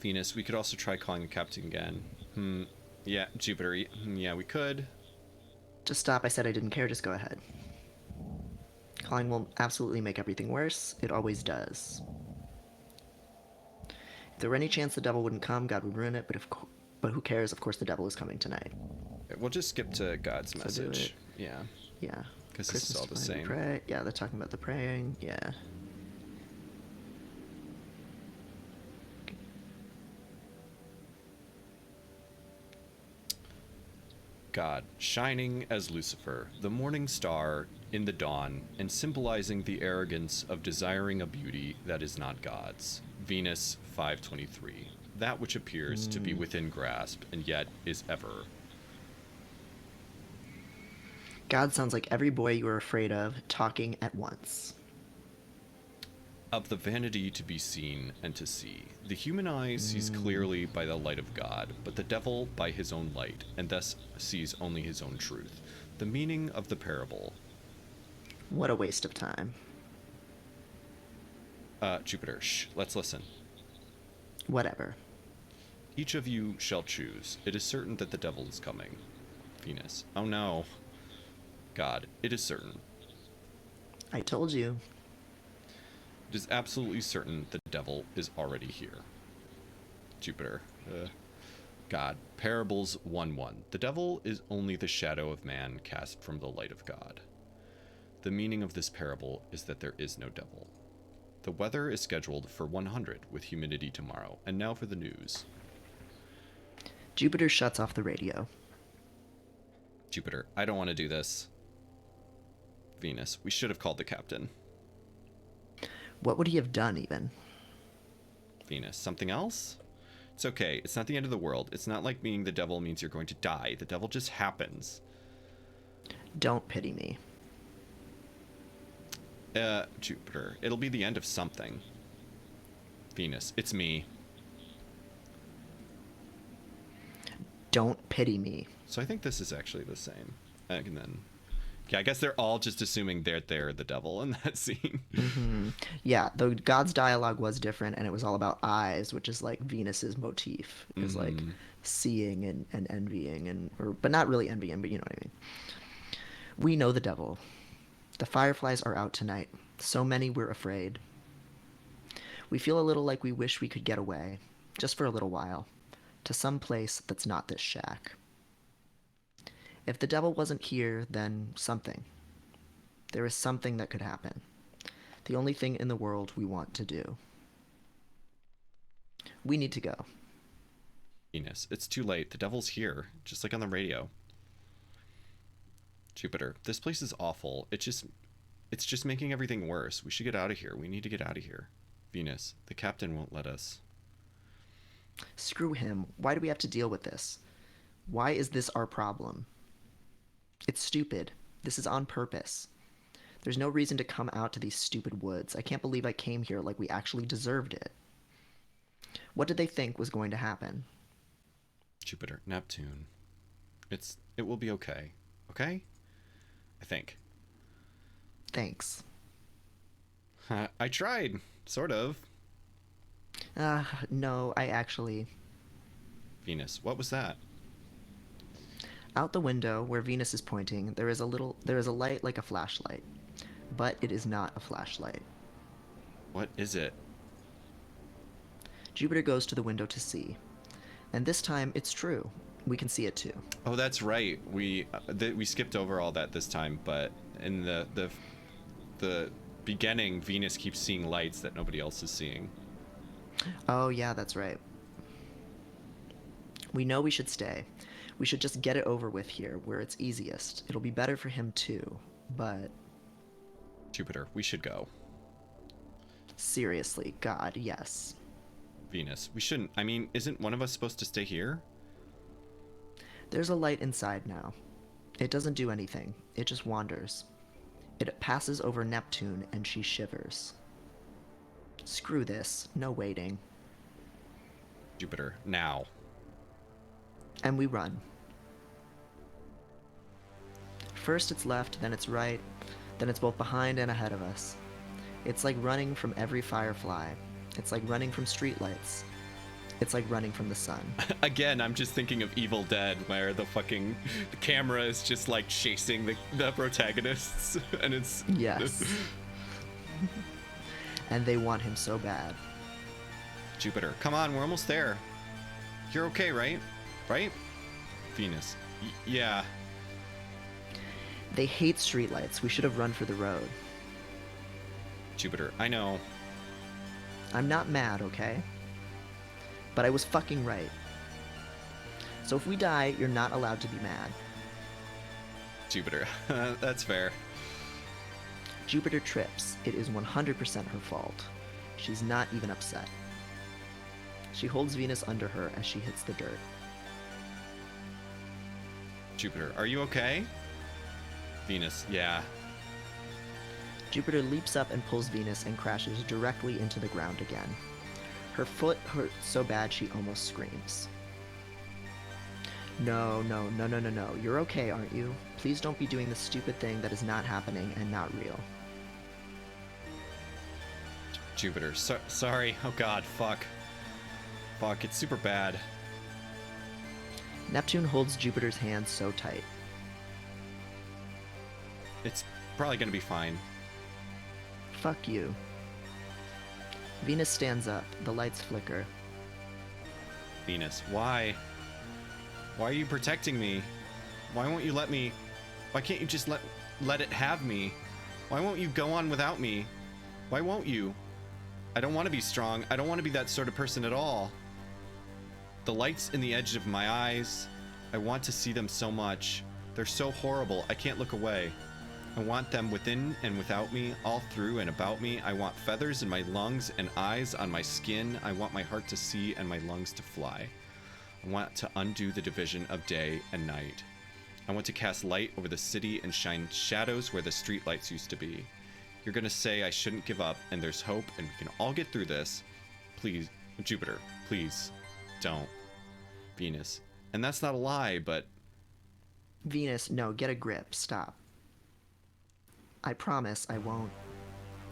Venus. We could also try calling the captain again. Yeah, Jupiter. Yeah, we could.
Just stop. I said I didn't care. Just go ahead. Calling will absolutely make everything worse. It always does. If there were any chance the devil wouldn't come, God would ruin it. But who cares? Of course, the devil is coming tonight.
We'll just skip to God's
So do
message.
it.
Yeah,
Yeah.
because this is all the
time to
same.
Pray. Yeah, they're talking about the praying. Yeah.
God, shining as Lucifer, the morning star in the dawn, and symbolizing the arrogance of desiring a beauty that is not God's. Venus 523, that which appears to be within grasp and yet is ever.
God sounds like every boy you are afraid of talking at once.
Of the vanity to be seen and to see. The human eye sees clearly by the light of God, but the devil by his own light, and thus sees only his own truth. The meaning of the parable.
What a waste of time.
Jupiter, shh, let's listen.
Whatever.
Each of you shall choose. It is certain that the devil is coming. Venus. Oh no. God, it is certain.
I told you.
It is absolutely certain the devil is already here. Jupiter. God. Parables 1:1. The devil is only the shadow of man cast from the light of God. The meaning of this parable is that there is no devil. The weather is scheduled for 100 with humidity tomorrow. And now for the news.
Jupiter shuts off the radio.
Jupiter. I don't want to do this. Venus. We should have called the captain.
What would he have done, even?
Venus. Something else? It's okay. It's not the end of the world. It's not like meeting the devil means you're going to die. The devil just happens.
Don't pity me.
Jupiter. It'll be the end of something. Venus. It's me.
Don't pity me.
So I think this is actually the same. And then... Yeah, I guess they're all just assuming they're the devil in that scene.
Yeah, though God's dialogue was different, and it was all about eyes, which is like Venus's motif, is like seeing and envying, but not really envying, but you know what I mean. We know the devil. The fireflies are out tonight. So many we're afraid. We feel a little like we wish we could get away, just for a little while, to some place that's not this shack. If the devil wasn't here, then something. There is something that could happen. The only thing in the world we want to do. We need to go.
Venus. It's too late. The devil's here, just like on the radio. Jupiter. This place is awful. It's just making everything worse. We should get out of here. We need to get out of here. Venus. The captain won't let us.
Screw him. Why do we have to deal with this? Why is this our problem? It's stupid. This is on purpose. There's no reason to come out to these stupid woods. I can't believe I came here like we actually deserved it. What did they think was going to happen?
Jupiter. Neptune. It will be okay. Okay? I think.
Thanks.
I tried. Sort of.
No, I actually...
Venus. What was that?
Out the window, where Venus is pointing, there is a light like a flashlight. But it is not a flashlight.
What is it?
Jupiter goes to the window to see. And this time, it's true. We can see it too.
Oh, that's right. We skipped over all that this time, but in the beginning, Venus keeps seeing lights that nobody else is seeing.
Oh, yeah, that's right. We know we should stay. We should just get it over with here, where it's easiest. It'll be better for him too, but...
Jupiter, we should go.
Seriously, God, yes.
Venus, we shouldn't. I mean, isn't one of us supposed to stay here?
There's a light inside now. It doesn't do anything. It just wanders. It passes over Neptune and she shivers. Screw this. No waiting.
Jupiter, now.
And we run. First it's left, then it's right, then it's both behind and ahead of us. It's like running from every firefly. It's like running from streetlights. It's like running from the sun.
Again, I'm just thinking of Evil Dead, where the camera is just like chasing the protagonists, and it's...
Yes. And they want him so bad.
Jupiter, come on, we're almost there. You're okay, right? Right? Venus, yeah.
They hate streetlights. We should have run for the road.
Jupiter, I know.
I'm not mad, okay? But I was fucking right. So if we die, you're not allowed to be mad.
Jupiter, that's fair.
Jupiter trips. It is 100% her fault. She's not even upset. She holds Venus under her as she hits the dirt.
Jupiter, are you okay? Venus, yeah.
Jupiter leaps up and pulls Venus and crashes directly into the ground again. Her foot hurts so bad she almost screams. No, no, no, no, no, no. You're okay, aren't you? Please don't be doing the stupid thing that is not happening and not real.
Jupiter, sorry. Oh god, fuck. Fuck, it's super bad.
Neptune holds Jupiter's hand so tight.
It's probably gonna be fine.
Fuck you. Venus stands up. The lights flicker.
Venus, why? Why are you protecting me? Why won't you let me... Why can't you just let it have me? Why won't you go on without me? Why won't you? I don't want to be strong. I don't want to be that sort of person at all. The lights in the edge of my eyes, I want to see them so much. They're so horrible, I can't look away. I want them within and without me, all through and about me. I want feathers in my lungs and eyes on my skin. I want my heart to see and my lungs to fly. I want to undo the division of day and night. I want to cast light over the city and shine shadows where the streetlights used to be. You're gonna say I shouldn't give up and there's hope and we can all get through this. Please, Jupiter, please, don't. Venus. And that's not a lie, but...
Venus, no, get a grip. Stop. I promise I won't.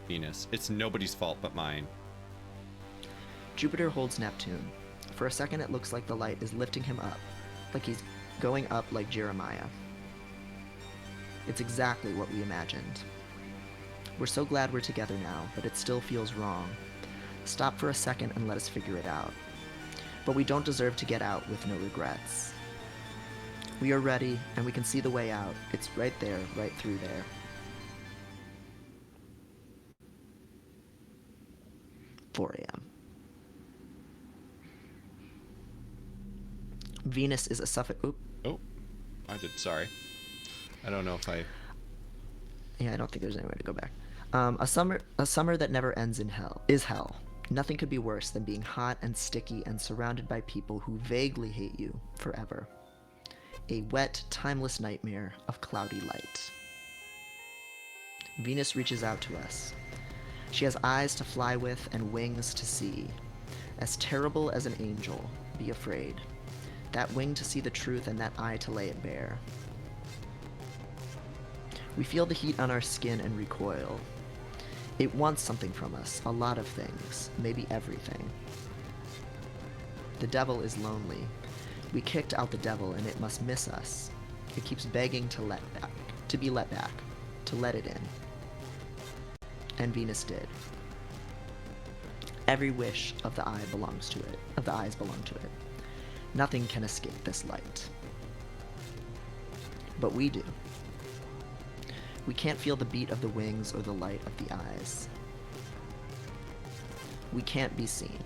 Venus, it's nobody's fault but mine.
Jupiter holds Neptune. For a second it looks like the light is lifting him up, like he's going up like Jeremiah. It's exactly what we imagined. We're so glad we're together now, but it still feels wrong. Stop for a second and let us figure it out. But we don't deserve to get out with no regrets. We are ready, and we can see the way out. It's right there, right through there. "4 a.m. Venus is a suffix. Oop.
Oh, sorry. I don't know if I...
Yeah, I don't think there's any way to go back. A summer that never ends in hell is hell. Nothing could be worse than being hot and sticky and surrounded by people who vaguely hate you forever. A wet, timeless nightmare of cloudy light. Venus reaches out to us. She has eyes to fly with and wings to see. As terrible as an angel, be afraid. That wing to see the truth and that eye to lay it bare. We feel the heat on our skin and recoil. It wants something from us, a lot of things, maybe everything. The devil is lonely. We kicked out the devil and it must miss us. It keeps begging to be let back, to let it in. And Venus did. Every wish of the eyes belong to it. Nothing can escape this light. But we do. We can't feel the beat of the wings or the light of the eyes. We can't be seen.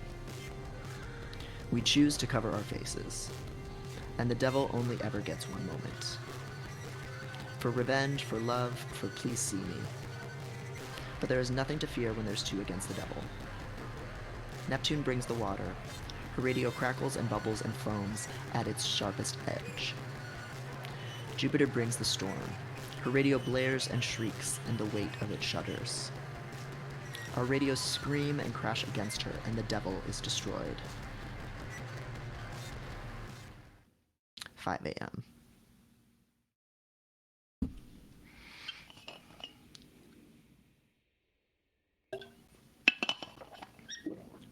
We choose to cover our faces. And the devil only ever gets one moment. For revenge, for love, for please see me. But there is nothing to fear when there's two against the devil. Neptune brings the water. Her radio crackles and bubbles and foams at its sharpest edge. Jupiter brings the storm. Her radio blares and shrieks, and the weight of it shudders. Our radios scream and crash against her, and the devil is destroyed. 5 a.m.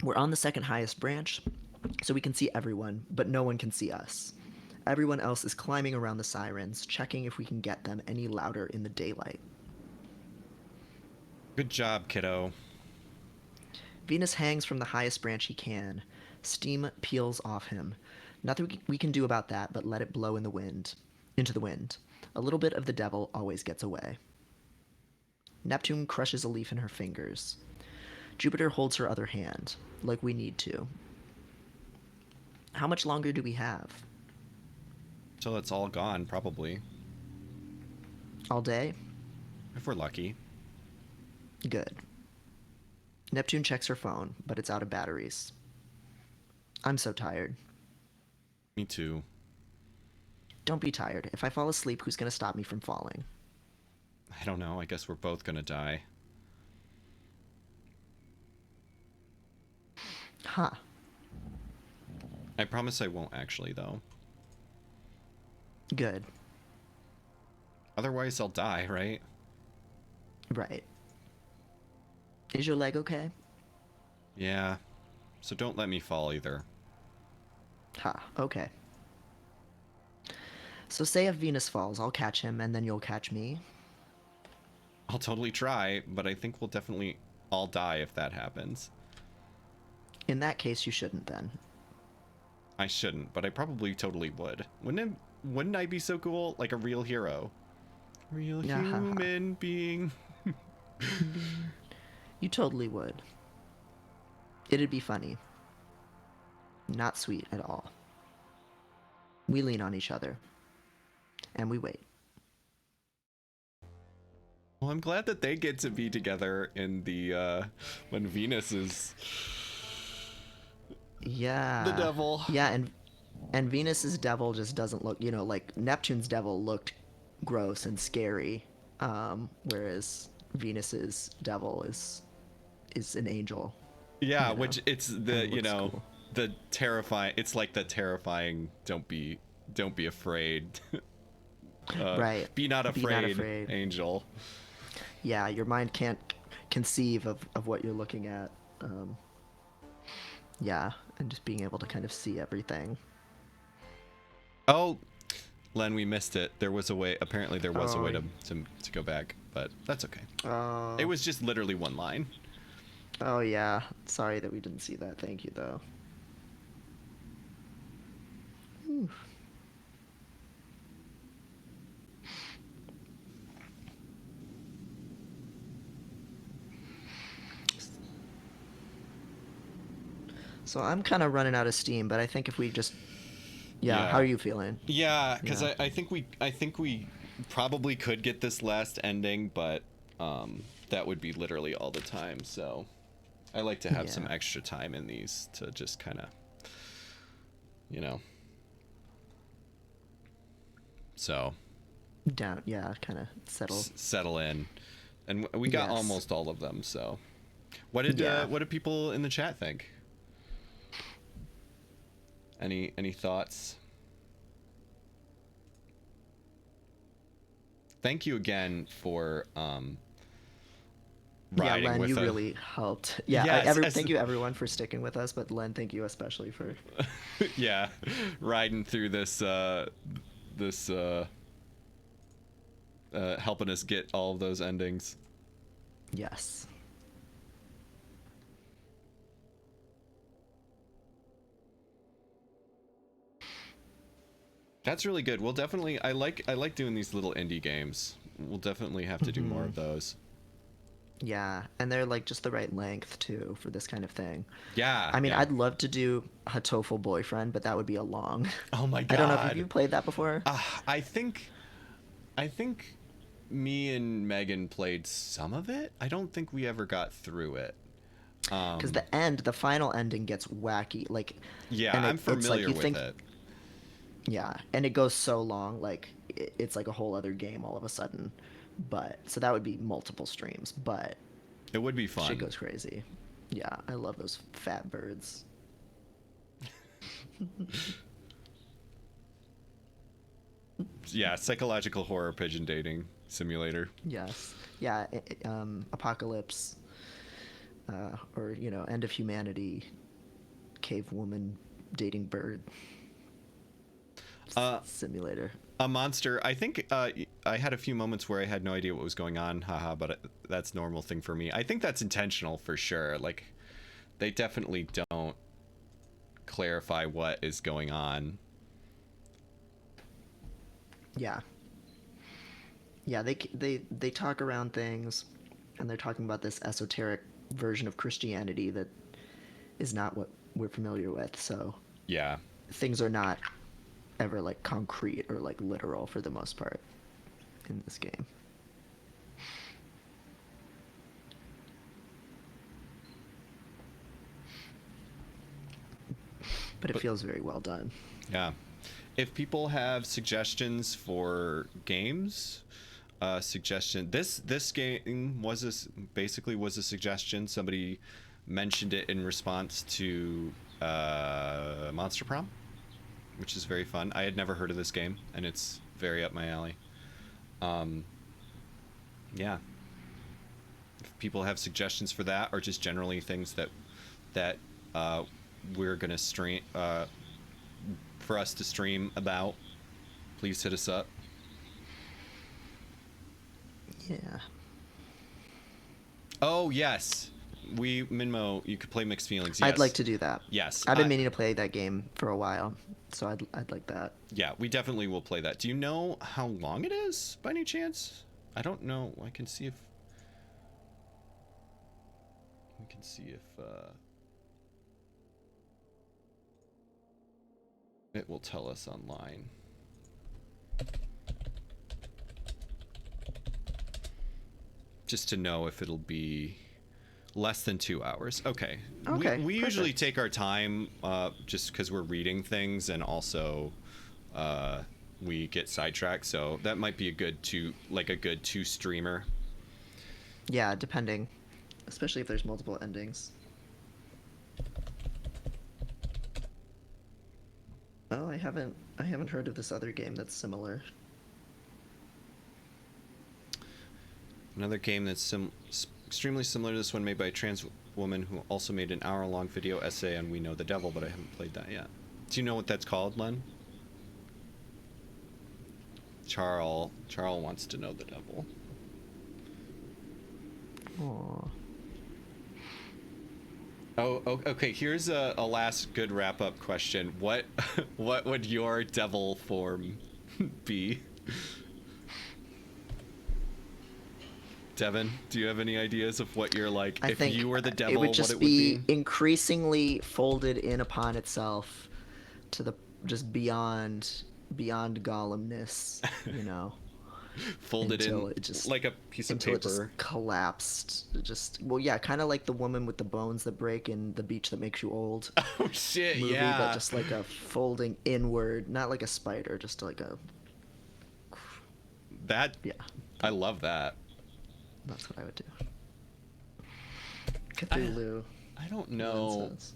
We're on the second highest branch, so we can see everyone, but no one can see us. Everyone else is climbing around the sirens, checking if we can get them any louder in the daylight.
Good job, kiddo.
Venus hangs from the highest branch he can. Steam peels off him. Nothing we can do about that but let it blow in the wind, into the wind. A little bit of the devil always gets away. Neptune crushes a leaf in her fingers. Jupiter holds her other hand, like we need to. How much longer do we have?
So it's all gone, probably.
All day?
If we're lucky.
Good. Neptune checks her phone, but it's out of batteries. I'm so tired.
Me too.
Don't be tired. If I fall asleep, who's going to stop me from falling?
I don't know. I guess we're both gonna die.
Huh.
I promise I won't actually, though.
Good.
Otherwise, I'll die, right?
Right. Is your leg okay?
Yeah. So don't let me fall either.
Huh. Okay. So say if Venus falls, I'll catch him, and then you'll catch me.
I'll totally try, but I think we'll definitely all die if that happens.
In that case, you shouldn't then.
I shouldn't, but I probably totally would. Wouldn't I be so cool? Like a real hero. Real human being.
You totally would. It'd be funny. Not sweet at all. We lean on each other. And we wait.
Well, I'm glad that they get to be together in the, when Venus is
Yeah.
the devil.
Yeah, and Venus's devil just doesn't look, like Neptune's devil looked gross and scary, whereas Venus's devil is an angel.
Yeah, which it's the,
cool.
the terrifying, it's like the terrifying don't be afraid.
Right.
Be not
Be not
afraid,
afraid.
angel.
Yeah, your mind can't conceive of what you're looking at. Yeah, and just being able to kind of see everything.
Oh, Len, we missed it. There was a way. Apparently, there was a way
Oh.
to go back, but that's okay.
Oh.
It was just literally one line.
Oh yeah. Sorry that we didn't see that. Thank you though. Whew. So I'm kind of running out of steam, but I think if we just
Yeah.
how are you feeling?
Yeah, because
Yeah.
I think we probably could get this last ending, but that would be literally all the time. So I like to have some
Yeah.
extra time in these to just kind of, So
Down, yeah, kind of settle.
settle in, and we got
Yes.
almost all of them. So what
Yeah.
did people in the chat think? Any thoughts? Thank you again for
Yeah,
riding
Len,
with
you
us.
really helped. Yeah,
Yes,
thank you everyone for sticking with us, but Len, thank you especially for.
Yeah, riding through this helping us get all of those endings.
Yes.
That's really good. We'll definitely I like doing these little indie games. We'll definitely have to do more of those.
Yeah, and they're like just the right length too for this kind of thing.
Yeah.
I mean,
yeah.
I'd love to do Hatoful Boyfriend, but that would be a long.
Oh my god.
I don't know if you've played that before.
I think me and Megan played some of it. I don't think we ever got through it.
Because the final ending gets wacky. Like,
Yeah,
and
I'm
it's like
familiar
you
with
think,
it.
yeah, and it goes so long, like it's like a whole other game all of a sudden. But so that would be multiple streams, but
It would be fun.
shit goes crazy. Yeah, I love those fat birds.
Yeah, psychological horror pigeon dating simulator.
Yes. Yeah. Apocalypse. or end of humanity, cave woman dating bird simulator.
A monster. I think I had a few moments where I had no idea what was going on. Haha, but that's a normal thing for me. I think that's intentional for sure. Like, they definitely don't clarify what is going on.
Yeah. Yeah, they talk around things, and they're talking about this esoteric version of Christianity that is not what we're familiar with. So
Yeah.
things are not ever like concrete or like literal for the most part in this game. But it feels very well done.
Yeah. If people have suggestions for games, this game basically was a suggestion. Somebody mentioned it in response to Monster Prom, which is very fun. I had never heard of this game, and it's very up my alley. Yeah. If people have suggestions for that, or just generally things that we're gonna stream for us to stream about, please hit us up.
Yeah.
Oh yes, Minmo, you could play Mixed Feelings.
I'd
Yes.
like to do that.
Yes,
I've been meaning to play that game for a while, so I'd like that.
Yeah, we definitely will play that. Do you know how long it is by any chance? I don't know. I can see if it will tell us online. Just to know if it'll be less than 2 hours. Okay.
Okay,
We usually
perfect.
take our time just because we're reading things, and also we get sidetracked. So that might be a good two streamer.
Yeah, depending, especially if there's multiple endings. Oh, I haven't heard of this other game that's similar.
Another game that's extremely similar to this one, made by a trans woman who also made an hour-long video essay on We Know the Devil, but I haven't played that yet. Do you know what that's called, Len? Charl wants to know the devil.
Aww.
Oh, okay. Here's a last good wrap-up question. What would your devil form be? Devin, do you have any ideas of what you're like?
I
If
think
you were the devil,
it would
what
just
it would
be
be?
increasingly folded in upon itself to the just beyond golemness,
Folded
until
in
it just
like a piece of
until it just
paper.
collapsed. Well, yeah, kind of like the woman with the bones that break in The Beach That Makes You Old
Oh shit,
movie,
yeah.
but just like a folding inward, not like a spider, just like a
That
yeah.
I love that.
That's what I would do. Cthulhu.
I don't know.
nonsense.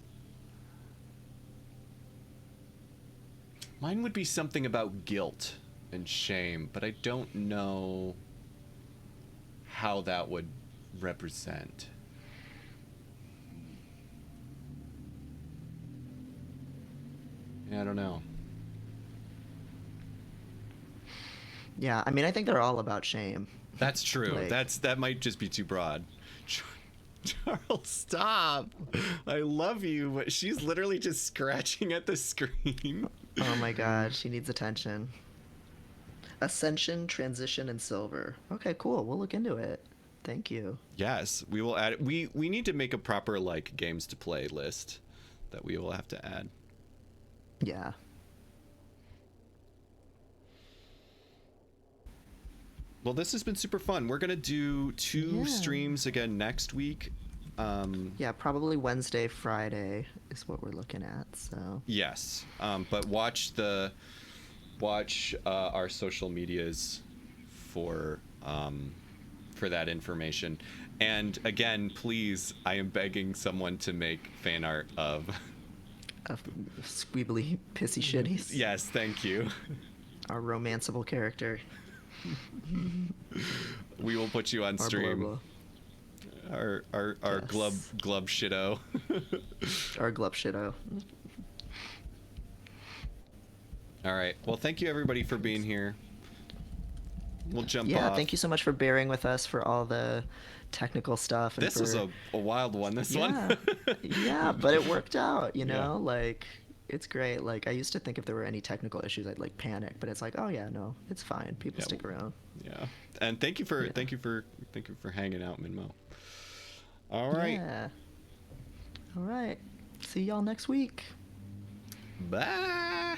Mine would be something about guilt and shame, but I don't know how that would represent. Yeah, I don't know.
Yeah, I mean, I think they're all about shame.
That's true.
Like-
That might just be too broad. Charles, stop. I love you, but she's literally just scratching at the screen.
Oh my god, she needs attention. Ascension, Transition, and Silver. Okay, cool. We'll look into it. Thank you.
Yes, we will add it. We need to make a proper like games to play list that we will have to add.
Yeah.
Well, this has been super fun. We're gonna do 2
Yeah.
streams again next week.
Yeah, probably Wednesday, Friday is what we're looking at. So
Yes, but watch our social medias for that information. And again, please, I am begging someone to make fan art of.
squeebly, pissy shitties.
Yes, thank you.
Our romanceable character.
We will put you on
Our
stream.
blah, blah.
Our
Yes.
glub shitto.
Our glub shitto.
All right. Well, thank you everybody for being here. We'll jump
Yeah,
off.
thank you so much for bearing with us for all the technical stuff and
This was
for
a wild one. This one.
yeah. Yeah, but it worked out, you
Yeah.
know? Like it's great. Like I used to think if there were any technical issues I'd like panic, but it's like, oh yeah, no, it's fine. People
Yeah.
stick around.
Yeah. And thank you for
Yeah.
hanging out, Minmo. All right.
Yeah. All right. See y'all next week.
Bye.